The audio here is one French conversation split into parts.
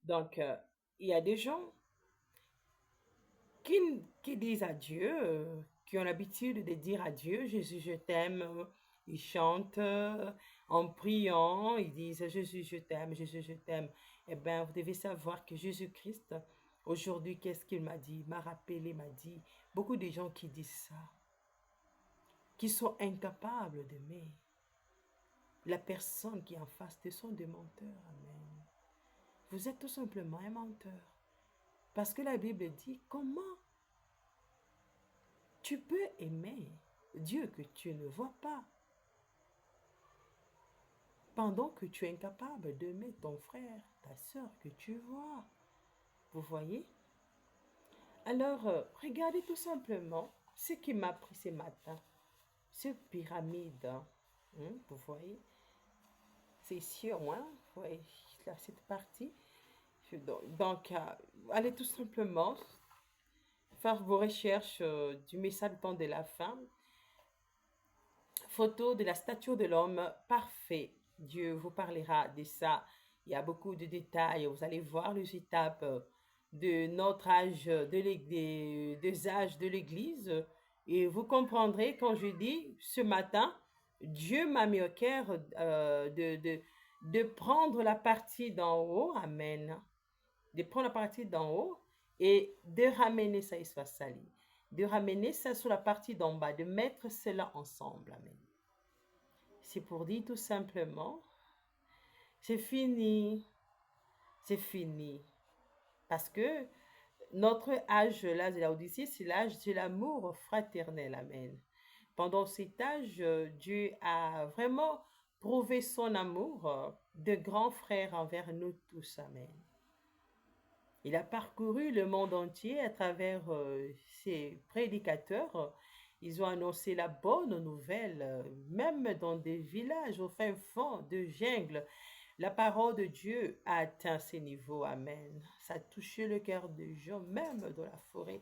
Donc, il y a des gens qui disent à Dieu, qui ont l'habitude de dire à Dieu, Jésus, je t'aime. Ils chantent en priant, ils disent, Jésus, je t'aime, Jésus, je t'aime. Eh bien, vous devez savoir que Jésus-Christ, aujourd'hui, qu'est-ce qu'il m'a dit? Il m'a rappelé, m'a dit, beaucoup de gens qui disent ça, qui sont incapables d'aimer. La personne qui est en face de sont des menteurs. Amen. Vous êtes tout simplement un menteur. Parce que la Bible dit, comment tu peux aimer Dieu que tu ne vois pas pendant que tu es incapable d'aimer ton frère, ta soeur que tu vois. Vous voyez? Alors, regardez tout simplement ce qui m'a pris ce matin. Ce pyramide, vous voyez? C'est sur moi, vous voyez, là, cette partie. Donc, allez tout simplement faire vos recherches du message du temps de la femme. Photo de la statue de l'homme parfait. Dieu vous parlera de ça. Il y a beaucoup de détails. Vous allez voir les étapes de notre âge, des âges de l'Église. Et vous comprendrez quand je dis ce matin, Dieu m'a mis au cœur de prendre la partie d'en haut. Amen. De prendre la partie d'en haut et de ramener ça, il soit sali. De ramener ça sur la partie d'en bas, de mettre cela ensemble. Amen. C'est pour dire tout simplement, c'est fini, c'est fini. Parce que notre âge, l'âge de la Odyssée, c'est l'âge de l'amour fraternel. Amen. Pendant cet âge, Dieu a vraiment prouvé son amour de grand frère envers nous tous. Amen. Il a parcouru le monde entier à travers ses prédicateurs. Ils ont annoncé la bonne nouvelle, même dans des villages au fin fond de jungle. La parole de Dieu a atteint ces niveaux. Amen. Ça a touché le cœur des gens, même dans la forêt.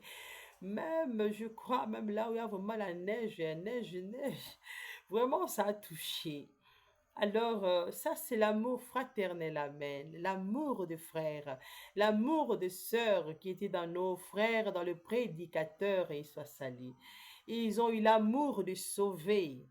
Même, je crois, même là où il y a vraiment la neige, neige, neige. Vraiment, ça a touché. Alors, ça, c'est l'amour fraternel, amen. L'amour de frères, l'amour de sœurs qui étaient dans nos frères, dans le prédicateur, et ils soient salis. Ils ont eu l'amour de sauver.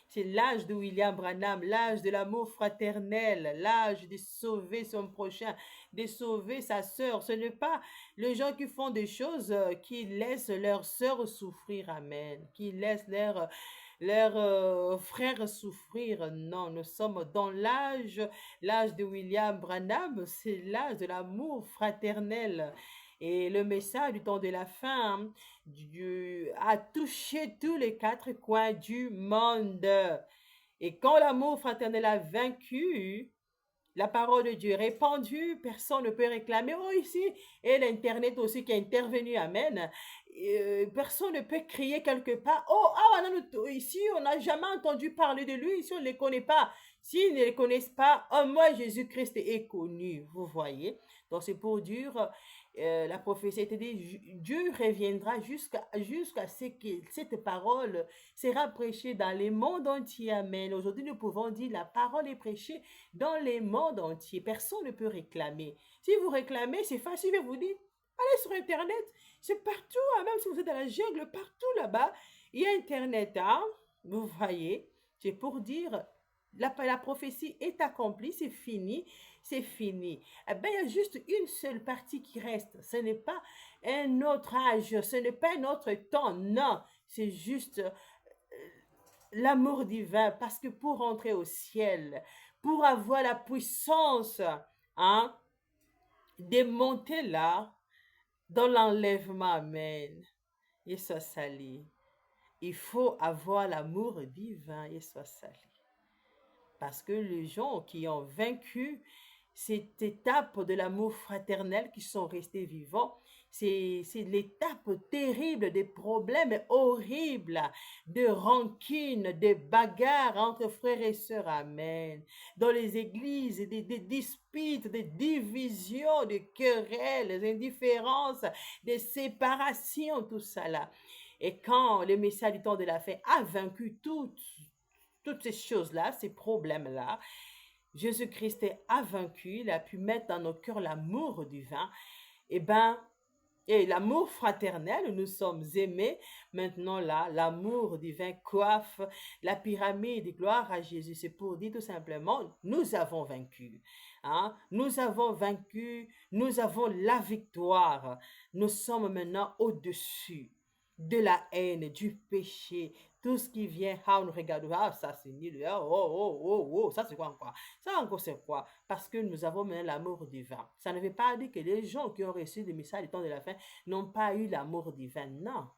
C'est l'âge de William Branham, l'âge de l'amour fraternel, l'âge de sauver son prochain, de sauver sa sœur. Ce n'est pas les gens qui font des choses qui laissent leur sœur souffrir, amen, qui laissent leurs frères souffrir. Non, nous sommes dans l'âge de William Branham, c'est l'âge de l'amour fraternel. Et le message du temps de la fin a touché tous les quatre coins du monde. Et quand l'amour fraternel a vaincu, la parole de Dieu est répandue, personne ne peut réclamer. Oh, ici, et l'Internet aussi qui est intervenu, amen. Personne ne peut crier quelque part. Oh, ici, on n'a jamais entendu parler de lui, ici, on ne les connaît pas. S'ils ne les connaissent pas, oh, moi, Jésus-Christ est connu, vous voyez. Donc, c'est pour dire, la prophétie était dit, Dieu reviendra jusqu'à ce que cette parole sera prêchée dans les mondes entiers, amen. Aujourd'hui, nous pouvons dire, la parole est prêchée dans les mondes entiers. Personne ne peut réclamer. Si vous réclamez, c'est facile, je vais vous dire, allez sur Internet, c'est partout, hein, même si vous êtes dans la jungle, partout là-bas, il y a Internet, hein, vous voyez. C'est pour dire, la prophétie est accomplie, c'est fini, c'est fini. Eh bien, il y a juste une seule partie qui reste. Ce n'est pas un autre âge, ce n'est pas un autre temps, non, c'est juste l'amour divin, parce que pour entrer au ciel, pour avoir la puissance, hein, de monter là, dans l'enlèvement, amen, et soit sali. Il faut avoir l'amour divin, et soit sali. Parce que les gens qui ont vaincu cette étape de l'amour fraternel, qui sont restés vivants, c'est l'étape terrible des problèmes horribles, de rancune, de bagarres entre frères et sœurs, amen. Dans les églises, des disputes, des divisions, des querelles, des indifférences, des séparations, tout ça là. Et quand le message du temps de la fin a vaincu toutes ces choses-là, ces problèmes-là, Jésus-Christ a vaincu, il a pu mettre dans nos cœurs l'amour divin, et ben, et l'amour fraternel, nous sommes aimés. Maintenant là, l'amour divin coiffe la pyramide. Gloire à Jésus. C'est pour dire tout simplement, nous avons vaincu. Hein? Nous avons vaincu, nous avons la victoire. Nous sommes maintenant au-dessus de la haine, du péché, tout ce qui vient, ah, on nous regarde, ah, ça c'est nul, ah, oh, oh, oh, oh, ça c'est quoi encore? Ça encore c'est quoi? Parce que nous avons maintenant l'amour divin. Ça ne veut pas dire que les gens qui ont reçu le message du temps de la fin n'ont pas eu l'amour divin, non.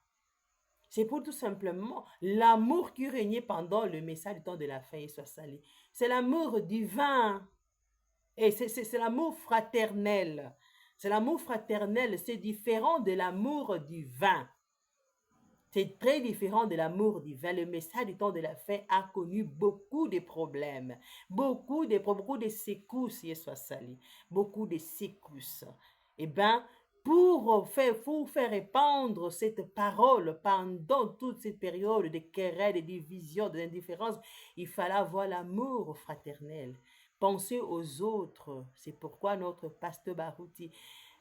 C'est pour tout simplement l'amour qui régnait pendant le message du temps de la fin et soit salé. C'est l'amour divin. Et c'est l'amour fraternel. C'est l'amour fraternel, c'est différent de l'amour divin. C'est très différent de l'amour divin. Le message du temps de la fin a connu beaucoup de problèmes, beaucoup de secousses, soit sali, beaucoup de secousses. Eh bien, pour faire répandre cette parole pendant toute cette période de querelles, de divisions, d'indifférence, il fallait avoir l'amour fraternel. Penser aux autres. C'est pourquoi notre pasteur Barouti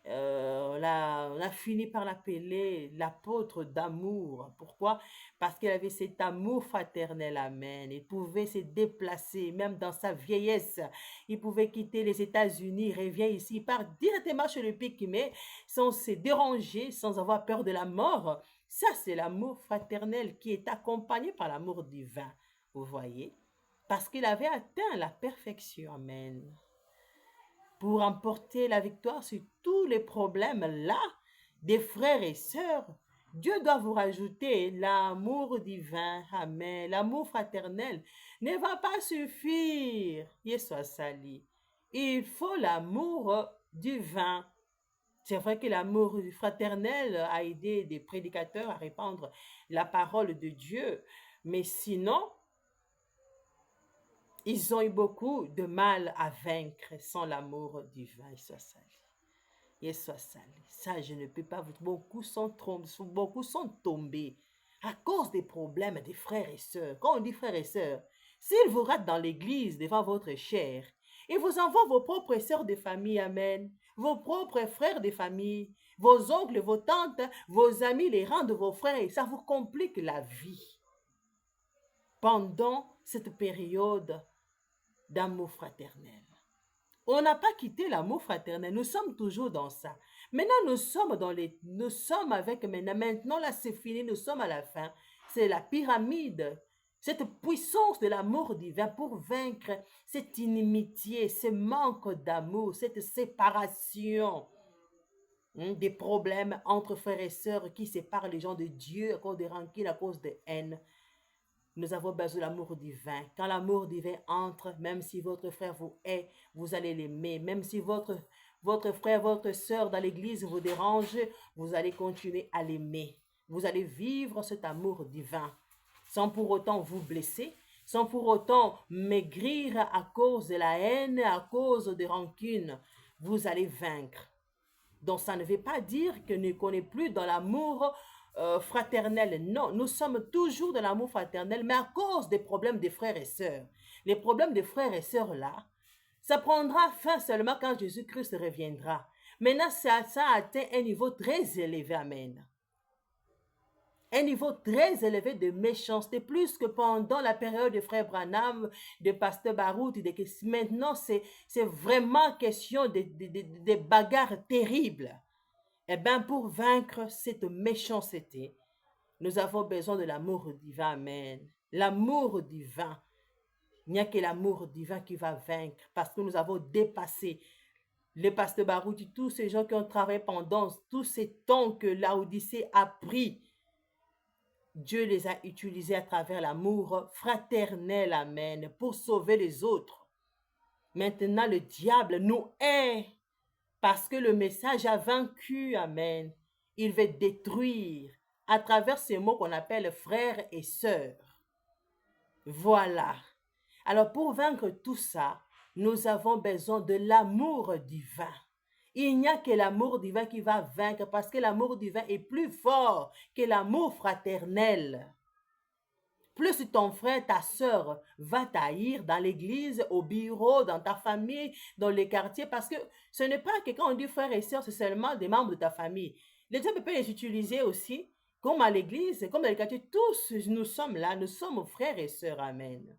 on a fini par l'appeler l'apôtre d'amour. Pourquoi? Parce qu'il avait cet amour fraternel, amen. Il pouvait se déplacer, même dans sa vieillesse. Il pouvait quitter les États-Unis, revient ici, il part directement chez le pic, mais sans se déranger, sans avoir peur de la mort. Ça, c'est l'amour fraternel qui est accompagné par l'amour divin. Vous voyez? Parce qu'il avait atteint la perfection, amen, pour emporter la victoire sur tous les problèmes là des frères et sœurs. Dieu doit vous rajouter l'amour divin, amen. L'amour fraternel ne va pas suffire. Il soit sali. Il faut l'amour divin. C'est vrai que l'amour fraternel a aidé des prédicateurs à répandre la parole de Dieu, mais sinon, ils ont eu beaucoup de mal à vaincre sans l'amour divin. Il soit sali. Ça, je ne peux pas vous... Beaucoup sont tombés à cause des problèmes des frères et sœurs. Quand on dit frères et sœurs, s'ils vous ratent dans l'église devant votre chair, ils vous envoient vos propres sœurs de famille, amen, vos propres frères de famille, vos oncles, vos tantes, vos amis les rendent vos frères et ça vous complique la vie pendant cette période d'amour fraternel. On n'a pas quitté l'amour fraternel, nous sommes toujours dans ça. Maintenant, nous sommes avec, maintenant là c'est fini, nous sommes à la fin. C'est la pyramide, cette puissance de l'amour divin pour vaincre cette inimitié, ce manque d'amour, cette séparation, des problèmes entre frères et sœurs qui séparent les gens de Dieu à cause de rancune, à cause de haine. Nous avons besoin de l'amour divin. Quand l'amour divin entre, même si votre frère vous hait, vous allez l'aimer. Même si votre frère, votre sœur dans l'église vous dérange, vous allez continuer à l'aimer. Vous allez vivre cet amour divin sans pour autant vous blesser, sans pour autant maigrir à cause de la haine, à cause de rancune. Vous allez vaincre. Donc ça ne veut pas dire qu'on n'est plus dans l'amour fraternel. Non, nous sommes toujours dans l'amour fraternel, mais à cause des problèmes des frères et sœurs. Les problèmes des frères et sœurs là, ça prendra fin seulement quand Jésus-Christ reviendra. Maintenant, ça a atteint un niveau très élevé, amen. Un niveau très élevé de méchanceté, plus que pendant la période de frère Branham, de pasteur Barout. Maintenant, c'est vraiment question de bagarres terribles. Eh bien, pour vaincre cette méchanceté, nous avons besoin de l'amour divin, amen. L'amour divin. Il n'y a que l'amour divin qui va vaincre parce que nous avons dépassé le pasteur Barouti, tous ces gens qui ont travaillé pendant tous ces temps que l'Odyssée a pris. Dieu les a utilisés à travers l'amour fraternel, amen, pour sauver les autres. Maintenant, le diable nous hait parce que le message a vaincu, amen. Il veut détruire à travers ces mots qu'on appelle frères et sœurs. Voilà. Alors, pour vaincre tout ça, nous avons besoin de l'amour divin. Il n'y a que l'amour divin qui va vaincre parce que l'amour divin est plus fort que l'amour fraternel. plus ton frère, ta sœur va t'haïr dans l'église, au bureau, dans ta famille, dans les quartiers, parce que ce n'est pas que quand on dit frère et sœur, c'est seulement des membres de ta famille. Les diables peuvent les utiliser aussi, comme à l'église, comme dans les quartiers. Tous, nous sommes là, nous sommes frères et sœurs. Amen.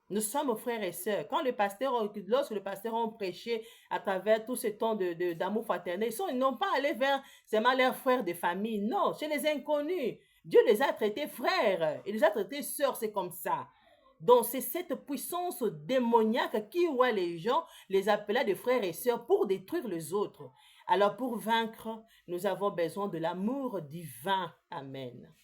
Nous sommes frères et sœurs. Quand lorsque le pasteur ont prêché à travers tout ce temps d'amour fraternel, ils n'ont pas allé vers seulement leurs frères de famille. Non, chez les inconnus. Dieu les a traités frères. Il les a traités sœurs, c'est comme ça. Donc, c'est cette puissance démoniaque qui voit les gens, les appela des frères et sœurs pour détruire les autres. Alors, pour vaincre, nous avons besoin de l'amour divin. Amen.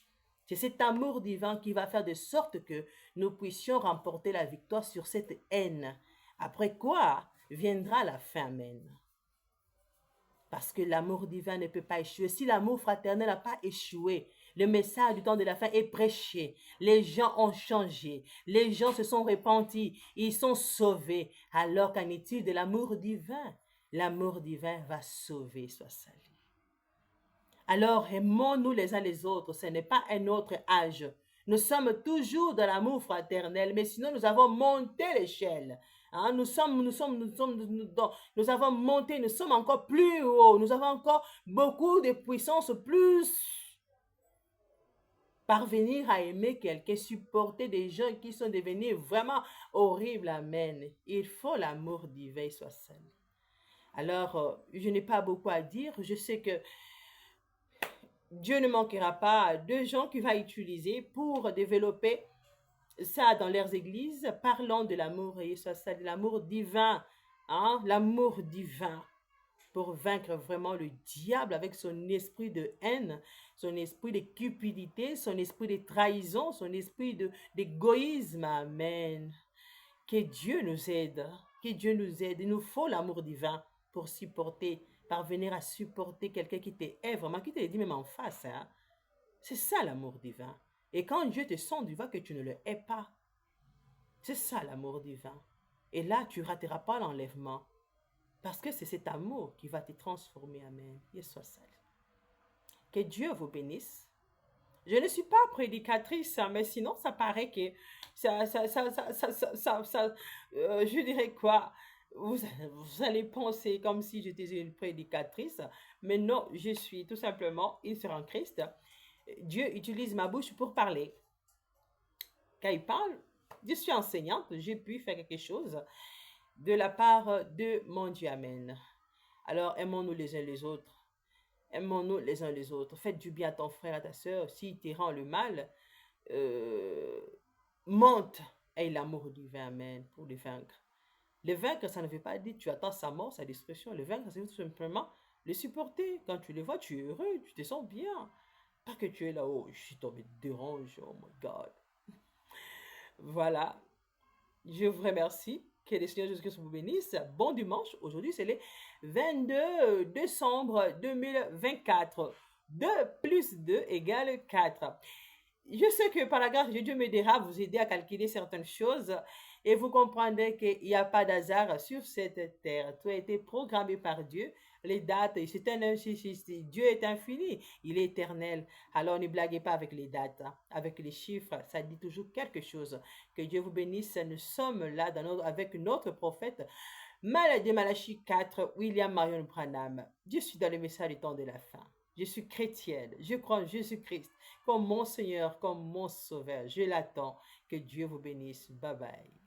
C'est cet amour divin qui va faire de sorte que nous puissions remporter la victoire sur cette haine. Après quoi viendra la fin. Amen. Parce que l'amour divin ne peut pas échouer. Si l'amour fraternel n'a pas échoué, le message du temps de la fin est prêché. Les gens ont changé. Les gens se sont repentis. Ils sont sauvés. Alors qu'en est-il de l'amour divin? L'amour divin va sauver, soit salut. Alors aimons-nous les uns les autres. Ce n'est pas un autre âge. Nous sommes toujours dans l'amour fraternel, mais sinon nous avons monté l'échelle. Hein, nous avons monté, nous sommes encore plus haut. Nous avons encore beaucoup de puissance, plus parvenir à aimer quelqu'un, supporter des gens qui sont devenus vraiment horribles. Amen. Il faut l'amour divin, soit seul. Alors, je n'ai pas beaucoup à dire. Je sais que Dieu ne manquera pas de gens qu'il va utiliser pour développer ça dans leurs églises. Parlons de l'amour, et ça, de l'amour divin, hein? L'amour divin pour vaincre vraiment le diable avec son esprit de haine, son esprit de cupidité, son esprit de trahison, son esprit d'égoïsme. Amen. Que Dieu nous aide, que Dieu nous aide. Il nous faut l'amour divin pour supporter, parvenir à supporter quelqu'un qui t'est vraiment, qui te dit même en face. Hein? C'est ça l'amour divin. Et quand Dieu te sonde, il voit que tu ne le hais pas. C'est ça l'amour divin. Et là, tu ne rateras pas l'enlèvement. Parce que c'est cet amour qui va te transformer. Amen. Et soit salut. Que Dieu vous bénisse. Je ne suis pas prédicatrice, mais sinon, ça paraît que je dirais quoi? Vous allez penser comme si j'étais une prédicatrice, mais non, je suis tout simplement une sœur en Christ. Dieu utilise ma bouche pour parler. Quand il parle, je suis enseignante, j'ai pu faire quelque chose de la part de mon Dieu. Amen. Alors, aimons-nous les uns les autres. Aimons-nous les uns les autres. Faites du bien à ton frère, à ta soeur. S'il te rend le mal, monte. Aie l'amour divin, amen, pour le vaincre. Le vaincre, ça ne veut pas dire tu attends sa mort, sa destruction. Le vaincre, c'est tout simplement le supporter. Quand tu le vois, tu es heureux, tu te sens bien. Pas que tu es là, oh, je suis tombé de dérange, oh my God. Voilà. Je vous remercie. Que le Seigneur Jésus-Christ vous bénisse. Bon dimanche. Aujourd'hui, c'est le 22 décembre 2024. 2 plus 2 égale 4. Je sais que par la grâce de Dieu m'aidera à vous aider à calculer certaines choses et vous comprendrez qu'il n'y a pas d'hasard sur cette terre. Tout a été programmé par Dieu. Les dates, Dieu est infini, il est éternel. Alors ne blaguez pas avec les dates, avec les chiffres, ça dit toujours quelque chose. Que Dieu vous bénisse. Nous sommes là avec notre prophète, de Malachie 4, William Marion Branham. Je suis dans le message du temps de la fin. Je suis chrétienne, je crois en Jésus-Christ comme mon Seigneur, comme mon Sauveur. Je l'attends. Que Dieu vous bénisse. Bye bye.